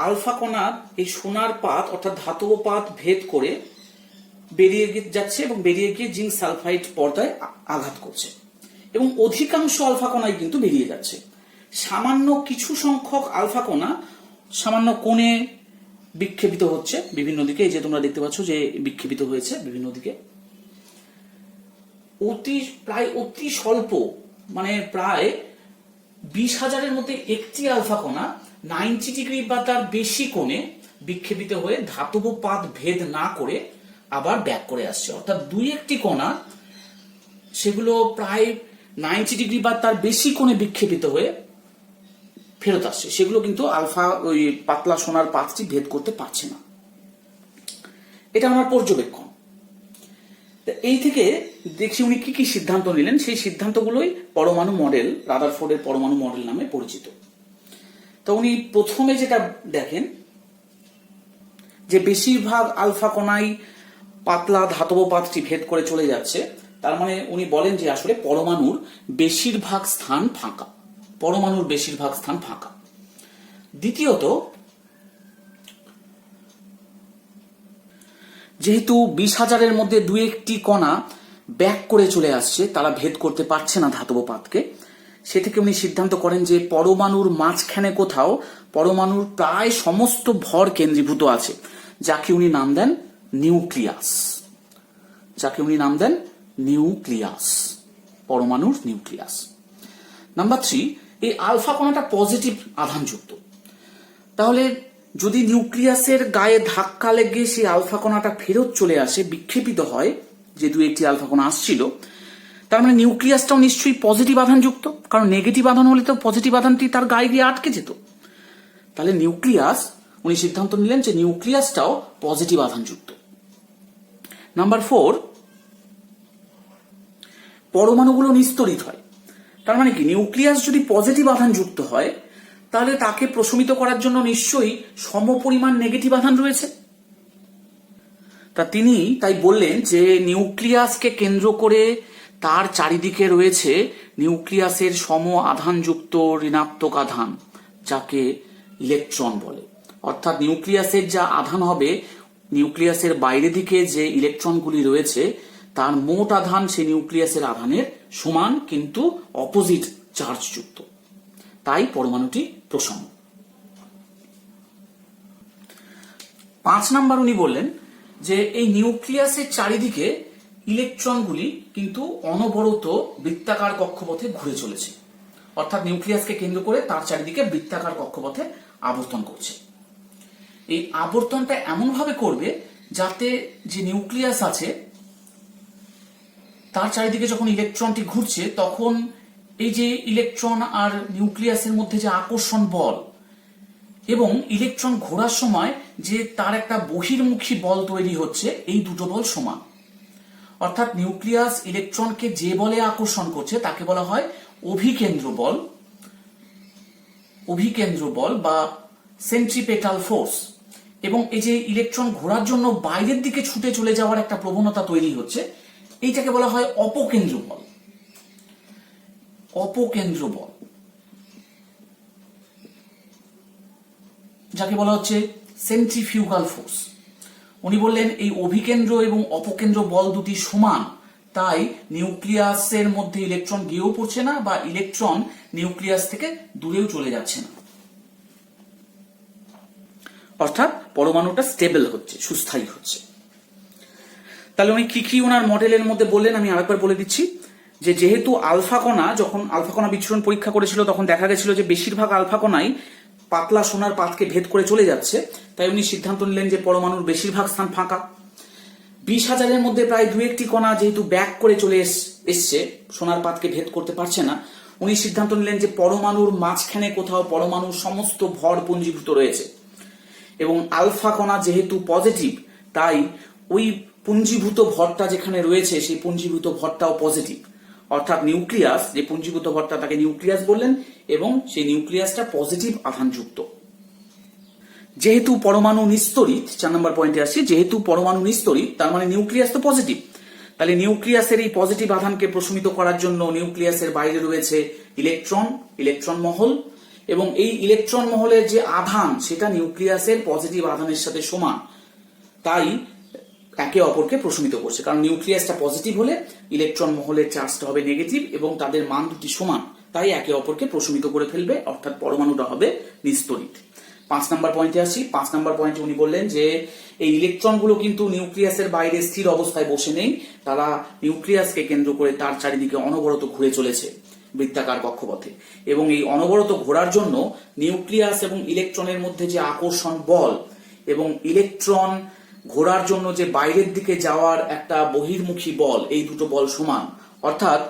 আলফা কণা এই সোনার পাত অর্থাৎ ধাতব পাত ভেদ করে বেরিয়ে যাচ্ছে এবং বেরিয়ে গিয়ে জিঙ্ক সালফাইড পর্দায় আঘাত করছে, এবং অধিকাংশ আলফা কণাই কিন্তু বেরিয়ে যাচ্ছে। সামান্য কিছু সংখ্যক আলফা কণা সামান্য কোণে বিক্ষেপিত হচ্ছে বিভিন্ন দিকে, এই যে তোমরা দেখতে পাচ্ছ যে বিক্ষেপিত হয়েছে বিভিন্ন দিকে। অতি স্বল্প, মানে প্রায় 20,000-এর মধ্যে একটি আলফা কণা 90 ডিগ্রি বা তার বেশি কোণে বিক্ষেপিত হয়ে ধাতব পাত ভেদ না করে আবার ব্যাক করে আসছে। অর্থাৎ 2-1টি কণা সেগুলো প্রায় 90 ডিগ্রি বা তার বেশি কোণে বিক্ষেপিত হয়ে ফেরত আসছে, সেগুলো কিন্তু আলফা ওই পাতলা সোনার পাতটি ভেদ করতে পারছে না। এটা আমার পর্যবেক্ষণ। এই থেকে দেখছি উনি কি কি সিদ্ধান্ত নিলেন, সেই সিদ্ধান্তগুলোই পরমাণু মডেল, রাদারফোর্ডের পরমাণু মডেল নামে পরিচিত। তো উনি প্রথমে যেটা দেখেন যে বেশিরভাগ আলফা কণাই পাতলা ধাতব পাতটি ভেদ করে চলে যাচ্ছে, তার মানে উনি বলেন যে আসলে পরমাণুর বেশিরভাগ স্থান ফাঁকা। দ্বিতীয়ত, যেহেতু 20,000-এর মধ্যে 2-1টি কণা ব্যাক করে চলে আসছে, তারা ভেদ করতে পারছে না ধাতব পাতকে, সে থেকে উনি সিদ্ধান্ত করেন যে পরমাণুর মাঝখানে কোথাও পরমাণুর প্রায় সমস্ত ভর কেন্দ্রীভূত আছে, যাকে উনি নাম দেন নিউক্লিয়াস, পরমাণুর নিউক্লিয়াস। নাম্বার 3, এই আলফা কণাটা পজিটিভ আধানযুক্ত। তাহলে যদি নিউক্লিয়াসের গায়ে ধাক্কা লেগে সেই আলফা কণাটা ফেরত চলে আসে, বিক্ষেপিত হয়, যে দু একটি আলফা কণা আসছিল, তার মানে নিউক্লিয়াসটাও নিশ্চয়ই পজিটিভ আধানযুক্ত, কারণ নেগেটিভ আধান হলে তো পজিটিভ আধানটি তার গায়ে গিয়ে আটকে যেত। তাহলে নিউক্লিয়াস, উনি সিদ্ধান্ত নিলেন যে নিউক্লিয়াসটাও পজিটিভ আধানযুক্ত। নাম্বার 4, পরমাণুগুলো নিস্তড়িত হয়। তার মানে কি, নিউক্লিয়াস যদি পজিটিভ আধানযুক্ত হয় তাহলে তাকে প্রশমিত করার জন্য নিশ্চয়ই সমপরিমাণ নেগেটিভ আধান রয়েছে। তা তিনি তাই বললেন যে নিউক্লিয়াসকে কেন্দ্র করে তার চারিদিকে রয়েছে নিউক্লিয়াসের সম আধানযুক্ত ঋণাত্মক আধান, যাকে ইলেকট্রন বলে। অর্থাৎ নিউক্লিয়াসের যা আধান হবে, নিউক্লিয়াসের বাইরে দিকে যে ইলেকট্রনগুলি রয়েছে তার মোট আধান সেই নিউক্লিয়াসের আধানের সমান, কিন্তু অপোজিট চার্জযুক্ত। তাই পরমাণুটি প্রসম। 5 নাম্বার উনি বললেন যে এই নিউক্লিয়াসের চারিদিকে ইলেকট্রনগুলি কিন্তু অনবরত বৃত্তাকার কক্ষপথে ঘুরে চলেছে। অর্থাৎ নিউক্লিয়াসকে কেন্দ্র করে তার চারিদিকে বৃত্তাকার কক্ষপথে আবর্তন করছে। এই আবর্তনটা এমনভাবে করবে যাতে যে নিউক্লিয়াস আছে তার চারিদিকে যখন ইলেকট্রনটি ঘুরছে, তখন এই যে ইলেকট্রন আর নিউক্লিয়াসের মধ্যে যে আকর্ষণ বল এবং ইলেকট্রন ঘোরার সময় যে তার একটা বহির্মুখী বল তৈরি হচ্ছে, এই দুটো বল সমান। অর্থাৎ নিউক্লিয়াস ইলেকট্রনকে যে বলে আকর্ষণ করছে তাকে বলা হয় অভিকেন্দ্র বল বা সেন্ট্রিপেটাল ফোর্স। এবং এই যে ইলেকট্রন ঘোরার জন্য বাইরের দিকে ছুটে চলে যাওয়ার একটা প্রবণতা তৈরি হচ্ছে, এইটাকে বলা হয় অপকেন্দ্র বল, যাকে বলা হচ্ছে সেন্ট্রিফিউগাল ফোর্স। উনি বললেন এই অভিকেন্দ্র এবং অপকেন্দ্র বল দুটি সমান, তাই নিউক্লিয়াসের মধ্যে ইলেকট্রন গিয়েও পড়ছে না বা ইলেকট্রন নিউক্লিয়াস থেকে দূরেও চলে যাচ্ছে না। অর্থাৎ পরমাণুটা স্টেবল হচ্ছে, সুস্থায়ী হচ্ছে। তাহলে উনি কি কি ওনার মডেলের মধ্যে বললেন আমি আরেকবার বলে দিচ্ছি। যে যেহেতু আলফা কণা, যখন আলফা কণা বিচ্ছুরণ পরীক্ষা করেছিল তখন দেখা গেছিল যে বেশিরভাগ আলফা কণাই পাতলা সোনার পাতকে ভেদ করে চলে যাচ্ছে, তাই উনি সিদ্ধান্ত নিলেন যে পরমাণুর বেশিরভাগ স্থান ফাঁকা। 20,000-এর মধ্যে প্রায় 2-1টি কণা যেহেতু ব্যাক করে চলে এসছে, সোনার পাতকে ভেদ করতে পারছে না, উনি সিদ্ধান্ত নিলেন যে পরমাণুর মাঝখানে কোথাও পরমাণুর সমস্ত ভর পুঞ্জীভূত রয়েছে। এবং আলফা কণা যেহেতু পজিটিভ, তাই ওই পুঞ্জীভূত ভরটা যেখানে রয়েছে সেই পুঞ্জীভূত ভরটাও পজিটিভ। অর্থাৎ নিউক্লিয়াস, যে পুঞ্জীভূত ভরটা তাকে নিউক্লিয়াস বললেন, এবং সেই নিউক্লিয়াসটা পজিটিভ আধানযুক্ত। যেহেতু পরমাণু নিস্তড়িত, 4 নম্বর পয়েন্টে আসছি, যেহেতু পরমাণু নিস্তড়িত তার মানে নিউক্লিয়াস তো পজিটিভ। তাহলে নিউক্লিয়াসের এই পজিটিভ আধানকে প্রশমিত করার জন্য নিউক্লিয়াসের বাইরে রয়েছে ইলেকট্রন মহল, এবং এই ইলেকট্রন মহলের যে আধান সেটা নিউক্লিয়াসের পজিটিভ আধানের সাথে সমান, তাই একে অপরকে প্রশমিত করছে। কারণ নিউক্লিয়াসটা পজিটিভ হলে ইলেকট্রন মহলের চার্জটা হবে নেগেটিভ এবং তাদের মান দুটি সমান, তাই একে অপরকে প্রশমিত করে ফেলবে, অর্থাৎ পরমাণুটা হবে নিস্তড়িত। 5 নম্বর পয়েন্টে আসি। 5 নম্বর পয়েন্টে উনি বললেন যে এই ইলেকট্রনগুলো কিন্তু নিউক্লিয়াসের বাইরে স্থির অবস্থায় বসে নেই, তারা নিউক্লিয়াসকে কেন্দ্র করে তার চারিদিকে অনবরত ঘুরে চলেছে বৃত্তাকার কক্ষপথে। এবং এই অনবরত ঘোরার জন্য নিউক্লিয়াস এবং ইলেকট্রনের মধ্যে যে আকর্ষণ বল এবং ইলেকট্রন ঘোরার জন্য যে বাইরের দিকে যাওয়ার একটা বহির্মুখী বল, এই দুটো বল সমান। অর্থাৎ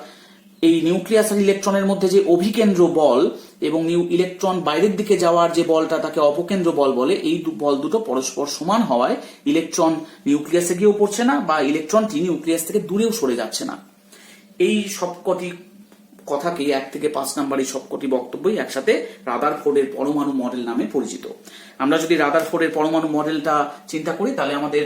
এই নিউক্লিয়াস আর ইলেকট্রনের মধ্যে যে অভিকেন্দ্র বল এবং ইলেকট্রন বাইরের দিকে যাওয়ার যে বলটা তাকে অপকেন্দ্র বল বলে, এই বল দুটো পরস্পর সমান হওয়ায় ইলেকট্রন নিউক্লিয়াসে গিয়েও পড়ছে না বা ইলেকট্রনটি নিউক্লিয়াস থেকে দূরেও সরে যাচ্ছে না। এই সবকটি কথাকেই 1 থেকে 5 নাম্বার এই সবকটি বক্তব্যই একসাথে রাদারফোর্ডের পরমাণু মডেল নামে পরিচিত। আমরা যদি রাদারফোর্ডের পরমাণু মডেলটা চিন্তা করি তাহলে আমাদের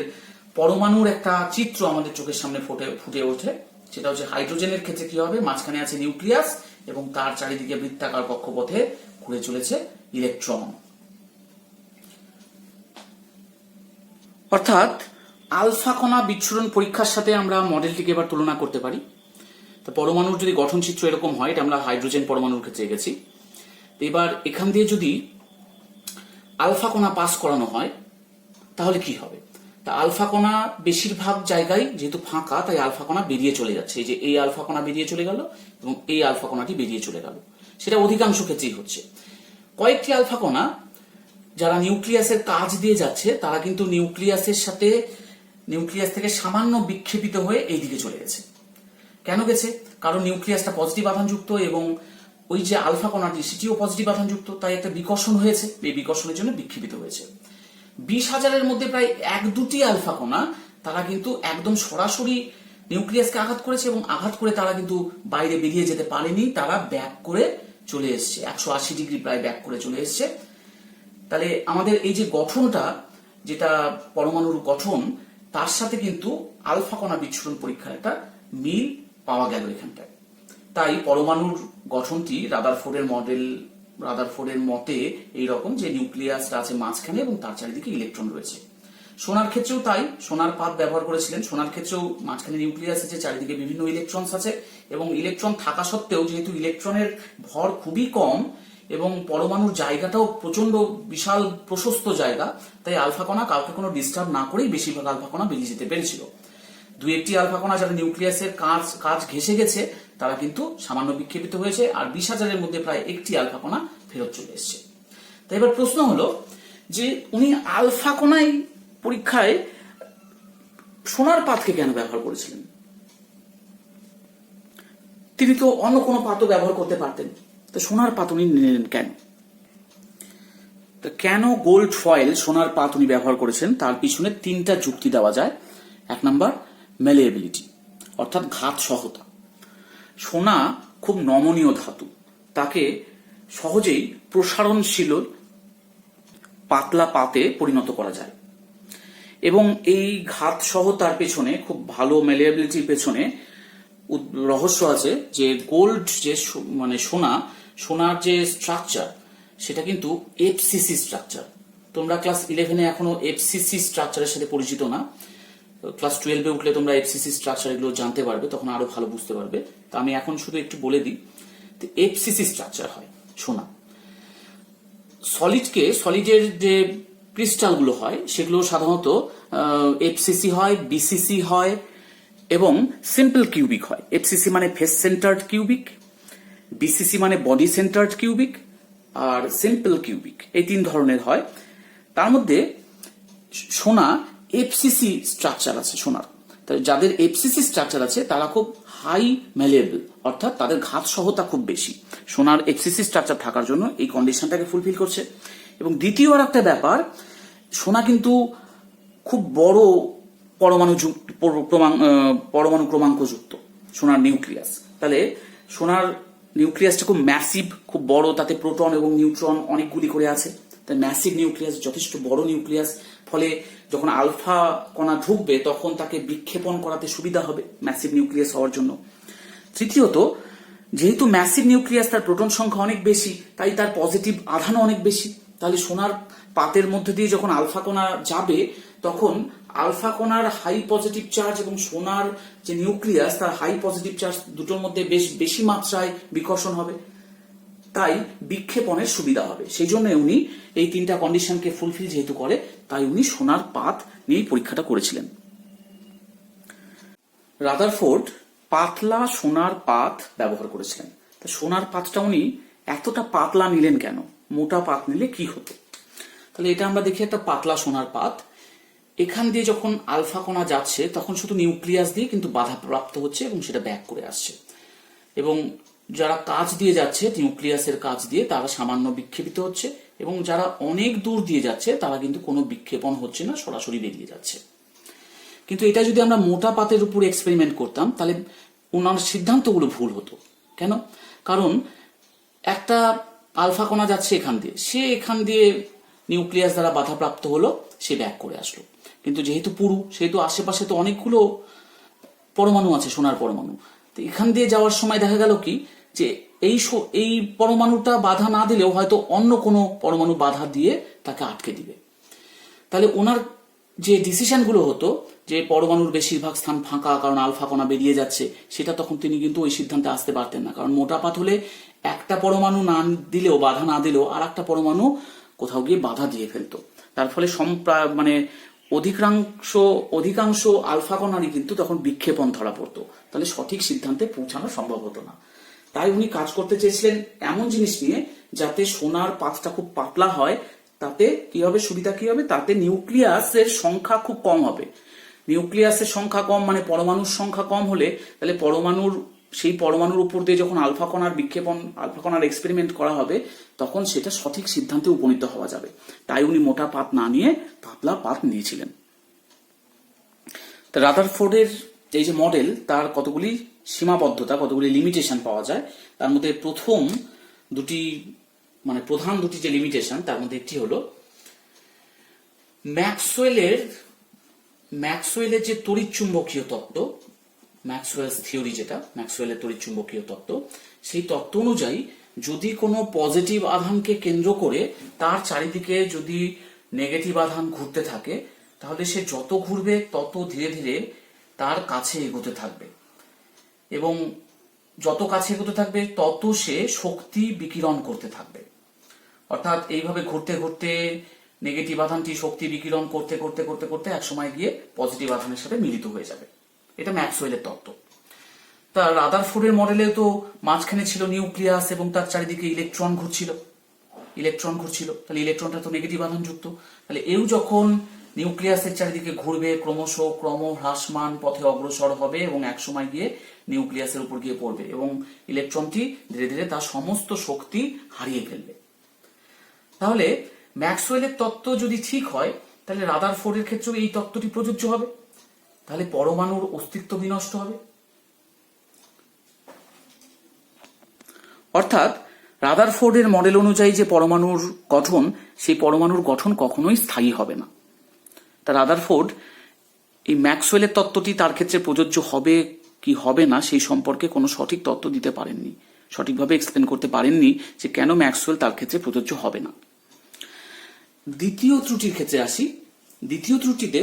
পরমাণুর একটা চিত্র আমাদের চোখের সামনে ফুটে ওঠে। সেটা হচ্ছে হাইড্রোজেনের ক্ষেত্রে কি হবে, মাঝখানে আছে নিউক্লিয়াস এবং তার চারিদিকে বৃত্তাকার কক্ষপথে ঘুরে চলেছে ইলেকট্রন। অর্থাৎ আলফা কণা বিচ্ছুরণ পরীক্ষার সাথে আমরা মডেলটিকে এবার তুলনা করতে পারি। তো পরমাণুর যদি গঠন চিত্র এরকম হয়, এটা আমরা হাইড্রোজেন পরমাণুর ক্ষেত্রে গেছি। এবার এখান দিয়ে যদি আলফা কণা পাস করানো হয় তাহলে কি হবে? তা আলফা কণা বেশিরভাগ জায়গায় যেহেতু ফাঁকা, তাই আলফা কণা বেরিয়ে চলে যাচ্ছে। এই যে এই আলফা কণা বেরিয়ে চলে গেল এবং এই আলফা কণাটি বেরিয়ে চলে গেল। সেটা অধিকাংশ ক্ষেত্রেই হচ্ছে। কয়েকটি আলফা কণা যারা নিউক্লিয়াসের কাজ দিয়ে যাচ্ছে তারা কিন্তু নিউক্লিয়াস থেকে সামান্য বিক্ষেপিত হয়ে এই দিকে চলে গেছে। কেন গেছে? কারণ নিউক্লিয়াসটা পজিটিভ আধানযুক্ত এবং ওই যে আলফা কণাটি সেটিও পজিটিভ আধানযুক্ত, তাই একটা বিকর্ষণ হয়েছে, এই বিকর্ষণের জন্য বিক্ষেপিত হয়েছে। 20,000-এর মধ্যে প্রায় 1-2টি আলফা কণা তারা কিন্তু একদম সরাসরি নিউক্লিয়াসকে আঘাত করেছে এবং আঘাত করে তারা কিন্তু বাইরে বেরিয়ে যেতে পারেনি, তারা ব্যাক করে চলে এসছে, 180 ডিগ্রি প্রায় ব্যাক করে চলে এসছে। তাহলে আমাদের এই যে গঠনটা, যেটা পরমাণুর গঠন, তার সাথে কিন্তু আলফা কণা বিচ্ছুরণ পরীক্ষার একটা মিল পাওয়া গেল এখানটায়। তাই পরমাণুর গঠনটি রাদারফোর্ডের মতে এইরকম, যে নিউক্লিয়াসটা আছে মাঝখানে এবং তার চারিদিকে ইলেকট্রন রয়েছে। সোনার ক্ষেত্রেও তাই, সোনার পাত ব্যবহার করেছিলেন। সোনার ক্ষেত্রেও মাঝখানে নিউক্লিয়াস আছে, চারিদিকে বিভিন্ন ইলেকট্রনস আছে এবং ইলেকট্রন থাকা সত্ত্বেও যেহেতু ইলেকট্রনের ভর খুবই কম এবং পরমাণুর জায়গাটাও প্রচন্ড বিশাল প্রশস্ত জায়গা, তাই আলফা কণা কাউকে কোনো ডিস্টার্ব না করেই বেশিরভাগ আলফা কণা বেরিয়ে যেতে পেরেছিল। 2-1টি আলফা কণা যারা নিউক্লিয়াসের কাজ ঘেঁষে গেছে তারা কিন্তু সামান্য বিক্ষেপিত হয়েছে, আর 20,000-এর মধ্যে প্রায় 1টি আলফা কণা ফেরত চলে এসছে। তাই এবার প্রশ্ন হলো যে উনি আলফা কণায় পরীক্ষায় সোনার পাতকে কেন ব্যবহার করেছিলেন? তিনি তো অন্য কোনো পাতও ব্যবহার করতে পারতেন, তো সোনার পাত উনি নিলেন কেন? তো কেন গোল্ড ফয়েল সোনার পাত উনি ব্যবহার করেছেন তার পিছনে 3টা যুক্তি দেওয়া যায়। 1 নাম্বার, ম্যালিয়েবিলিটি, অর্থাৎ ঘাত সহতা। সোনা খুব নমনীয় ধাতু, তাকে সহজেই প্রসারণশীল পাতলা পাতে পরিণত করা যায় এবং এই ঘাত সহতার পেছনে, খুব ভালো ম্যালিয়েবিলিটির পেছনে রহস্য আছে যে গোল্ড যে মানে সোনার যে স্ট্রাকচার সেটা কিন্তু এফসিসি স্ট্রাকচার। তোমরা ক্লাস 11-এ এখনো এফসিসি স্ট্রাকচারের সাথে পরিচিত না, ক্লাস 12-এ উঠলে তোমরা এফসিসি স্ট্রাকচার এগুলো জানতে পারবে, তখন আরো ভালো বুঝতে পারবে। তো আমি এখন শুধু একটু বলে দিই, এফসিসি স্ট্রাকচার হয় সোনা। সলিডের যে ক্রিস্টালগুলো হয় সেগুলো সাধারণত এফসিসি হয়, বিসিসি হয় এবং সিম্পল কিউবিক হয়। এফসিসি মানে ফেস সেন্টার্ড কিউবিক, বিসিসি মানে বডি সেন্টার্ড কিউবিক, আর সিম্পল কিউবিক, এই 3 ধরনের হয়। তার মধ্যে সোনা এফসিসি স্ট্রাকচার আছে সোনার। তাই যাদের এফসিসি স্ট্রাকচার আছে তারা খুব হাই ম্যালিয়েবল, অর্থাৎ তাদের ঘাত সহতা খুব বেশি। সোনার এফসিসি স্ট্রাকচার থাকার জন্য এই কন্ডিশনটাকে ফুলফিল করছে। এবং দ্বিতীয় আর একটা ব্যাপার, সোনা কিন্তু খুব বড় পরমাণু ক্রমাঙ্কযুক্ত সোনার নিউক্লিয়াস। তাহলে সোনার নিউক্লিয়াসটা খুব ম্যাসিভ, খুব বড়, তাতে প্রোটন এবং নিউট্রন অনেকগুলি করে আছে। তাই ম্যাসিভ নিউক্লিয়াস, যথেষ্ট বড় নিউক্লিয়াস, ফলে যখন আলফা কণা ঢুকবে তখন তাকে বিক্ষেপণ করাতে সুবিধা হবে ম্যাসিভ নিউক্লিয়াস হওয়ার জন্য। তৃতীয়ত, যেহেতু ম্যাসিভ নিউক্লিয়াস, তার প্রোটন সংখ্যা অনেক বেশি, তাই তার পজিটিভ আধানও অনেক বেশি। তাহলে সোনার পাতের মধ্যে দিয়ে যখন আলফা কণা যাবে তখন আলফা কণার হাই পজিটিভ চার্জ এবং সোনার যে নিউক্লিয়াস তার হাই পজিটিভ চার্জ দুটোর মধ্যে বেশি মাত্রায় বিকর্ষণ হবে, তাই বিক্ষেপণের সুবিধা হবে। সেই জন্য উনি এই 3টা কন্ডিশনকে ফুলফিল যেহেতু করে, তাই উনি সোনার পাত নিয়ে পরীক্ষাটা করেছিলেন। রাদারফোর্ড পাতলা সোনার পাত ব্যবহার করেছিলেন। তা সোনার পাতটা উনি এতটা পাতলা নিলেন কেন? মোটা পাত নিলে কি হতো? তাহলে এটা আমরা দেখি একটা পাতলা সোনার পাত। এখান দিয়ে যখন আলফা কণা যাচ্ছে তখন শুধু নিউক্লিয়াস দিয়ে কিন্তু বাধাপ্রাপ্ত হচ্ছে এবং সেটা ব্যাক করে আসছে, এবং যারা কাজ দিয়ে যাচ্ছে নিউক্লিয়াসের কাজ দিয়ে তারা সামান্য বিক্ষেপিত হচ্ছে, এবং যারা অনেক দূর দিয়ে যাচ্ছে তারা কিন্তু কোনো বিক্ষেপণ হচ্ছে না, সরাসরি বেরিয়ে যাচ্ছে। কিন্তু এটা যদি আমরা মোটা পাতের উপর এক্সপেরিমেন্ট করতাম তাহলে ওনার সিদ্ধান্তগুলো ভুল হতো। কেন? কারণ একটা আলফা কণা যাচ্ছে এখান দিয়ে নিউক্লিয়াস দ্বারা বাধাপ্রাপ্ত হলো, সে ব্যাক করে আসলো। কিন্তু যেহেতু পুরু, সেহেতু আশেপাশে তো অনেকগুলো পরমাণু আছে, সোনার পরমাণু। তো এখান দিয়ে যাওয়ার সময় দেখা গেল কি যে এই পরমাণুটা বাধা না দিলেও হয়তো অন্য কোনো পরমাণু বাধা দিয়ে তাকে আটকে দিবে। তাহলে ওনার যে ডিসিশনগুলো হতো যে পরমাণুর বেশিরভাগ স্থান ফাঁকা কারণ আলফা কণা বেরিয়ে যাচ্ছে, সেটা তখন তিনি কিন্তু ওই সিদ্ধান্তে আসতে পারতেন না। কারণ মোটা পাত হলে একটা পরমাণু না দিলেও, বাধা না দিলেও আর একটা পরমাণু কোথাও গিয়ে বাধা দিয়ে ফেলতো। তার ফলে অধিকাংশ আলফা কণারই কিন্তু তখন বিক্ষেপণ ধরা পড়তো। তাহলে সঠিক সিদ্ধান্তে পৌঁছানো সম্ভব হতো না। তাই উনি কাজ করতে চেয়েছিলেন এমন জিনিস নিয়ে যাতে সোনার পাতটা খুব পাতলা হয়, তাতে কি হবে, সুবিধা কি হবে, তাতে নিউক্লিয়াসের সংখ্যা খুব কম হবে। নিউক্লিয়াসের সংখ্যা কম মানে পরমাণুর সংখ্যা কম হলে তাহলে সেই পরমাণুর উপর দিয়ে যখন আলফা কণার বিক্ষেপণ, আলফা কণার এক্সপেরিমেন্ট করা হবে, তখন সেটা সঠিক সিদ্ধান্তে উপনীত হওয়া যাবে। তাই উনি মোটা পাত না নিয়ে পাতলা পাত নিয়েছিলেন। রাদারফোর্ডের এই যে মডেল, তার কতগুলি সীমাবদ্ধতা, কতগুলি লিমিটেশন পাওয়া যায়। তার মধ্যে প্রধান দুটি যে লিমিটেশন, তার মধ্যে একটি হলো ম্যাক্সওয়েলের যে তড়িৎচুম্বকীয় তত্ত্ব, ম্যাক্সওয়েলস থিওরি, যেটা ম্যাক্সওয়েলের তড়িৎচুম্বকীয় তত্ত্ব, সেই তত্ত্ব অনুযায়ী যদি কোনো পজিটিভ আধানকে কেন্দ্র করে তার চারিদিকে যদি নেগেটিভ আধান ঘুরতে থাকে, তাহলে সে যত ঘুরবে তত ধীরে ধীরে তার কাছে এগোতে থাকবে, এবং যত কাছে এগোতে থাকবে তত সে শক্তি বিকিরণ করতে থাকবে। অর্থাৎ এইভাবে ঘুরতে ঘুরতে নেগেটিভ আধানটি শক্তি বিকিরণ করতে করতে করতে করতে একসময় গিয়ে পজিটিভ আধানের সাথে মিলিত হয়ে যাবে। এটা ম্যাক্সওয়েলের তত্ত্ব। তা রাদারফোর্ডের মডেলে তো মাঝখানে ছিল নিউক্লিয়াস এবং তার চারিদিকে ইলেকট্রন ঘুরছিল, তাহলে ইলেকট্রনটা তো নেগেটিভ আধান যুক্ত। তাহলে এও যখন নিউক্লিয়াসের চারিদিকে ঘুরবে, ক্রম হ্রাসমান পথে অগ্রসর হবে এবং একসময় গিয়ে নিউক্লিয়াসের উপর গিয়ে পড়বে এবং ইলেকট্রনটি ধীরে ধীরে তার সমস্ত শক্তি হারিয়ে ফেলবে। তাহলে ম্যাক্সওয়েলের তত্ত্ব যদি ঠিক হয়, তাহলে রাদারফোর্ডের ক্ষেত্রেও এই তত্ত্বটি প্রযোজ্য হবে। তাহলে পরমাণুর অস্তিত্ব বিনষ্ট হবে। অর্থাৎ রাদারফোর্ডের মডেল অনুযায়ী যে পরমাণুর গঠন, সেই পরমাণুর গঠন কখনোই স্থায়ী হবে না। তা রাদারফোর্ড এই ম্যাক্সওয়েলের তত্ত্বটি তার ক্ষেত্রে প্রযোজ্য হবে কি হবে না সেই সম্পর্কে কোনো সঠিক তত্ত্ব দিতে পারেননি, সঠিকভাবে এক্সপ্লেন করতে পারেননি যে কেন ম্যাক্সওয়েল তার ক্ষেত্রে প্রযোজ্য হবে না। দ্বিতীয় ত্রুটির ক্ষেত্রে আসি। দ্বিতীয় ত্রুটিতে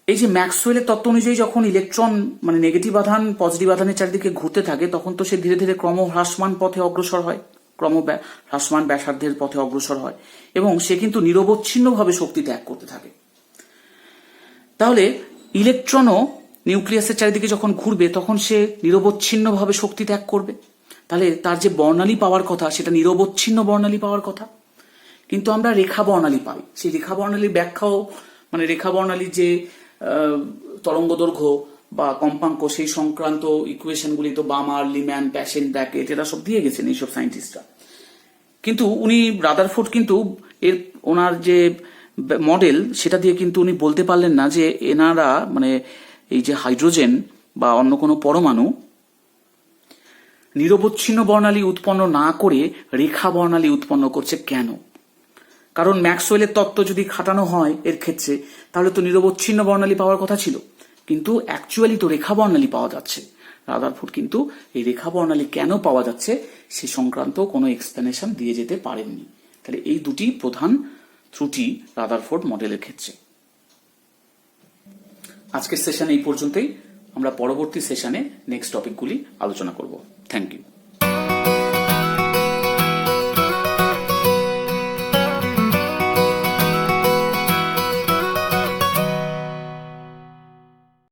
এই যে ম্যাক্সওয়েলের তত্ত্ব অনুযায়ী যখন ইলেকট্রন মানে নেগেটিভ আধান পজিটিভ আধানের চারিদিকে ঘুরতে থাকে, তখন তো সে ধীরে ধীরে ক্রমহ্রাসমান পথে অগ্রসর হয়, হ্রাসমান ব্যাসার্ধের পথে অগ্রসর হয়, এবং সে কিন্তু নিরবচ্ছিন্নভাবে শক্তি ত্যাগ করতে থাকে। তাহলে ইলেকট্রনও নিউক্লিয়াসের চারিদিকে যখন ঘুরবে তখন সে নিরবচ্ছিন্নভাবে শক্তি ত্যাগ করবে। তাহলে তার যে বর্ণালী পাওয়ার কথা, সেটা নিরবচ্ছিন্ন বর্ণালী পাওয়ার কথা। কিন্তু আমরা রেখা বর্ণালী পাই। সেই রেখা বর্ণালীর ব্যাখ্যাও মানে রেখা বর্ণালীর যে তরঙ্গ দৈর্ঘ্য বা কম্পাঙ্ক, সেই সংক্রান্ত ইকুয়েশনগুলি তো বামার, লিম্যান, প্যাশেন, ব্র্যাকেট এরা সব দিয়ে গেছেন এইসব সায়েন্টিস্টরা। কিন্তু রাদারফোর্ড কিন্তু ওনার যে মডেল, সেটা দিয়ে কিন্তু উনি বলতে পারলেন না যে এনারা মানে এই যে হাইড্রোজেন বা অন্য কোনো পরমাণু নিরবচ্ছিন্ন বর্ণালী উৎপন্ন না করে রেখা বর্ণালী উৎপন্ন করছে কেন। কারণ ম্যাক্সওয়েলের তত্ত্ব যদি খাটানো হয় এর ক্ষেত্রে, তাহলে তো নিরবচ্ছিন্ন বর্ণালী পাওয়ার কথা ছিল, কিন্তু অ্যাকচুয়ালি তো রেখা বর্ণালী পাওয়া যাচ্ছে। রাদারফোর্ড কিন্তু এই রেখা বর্ণালী কেন পাওয়া যাচ্ছে সে সংক্রান্ত কোনো এক্সপ্লেনেশন দিয়ে যেতে পারেননি। তাহলে এই দুটি প্রধান ত্রুটি রাদারফোর্ড মডেলের ক্ষেত্রে। আজকের সেশন এই পর্যন্তই। আমরা পরবর্তী সেশনে নেক্সট টপিকগুলি আলোচনা করব। Thank you.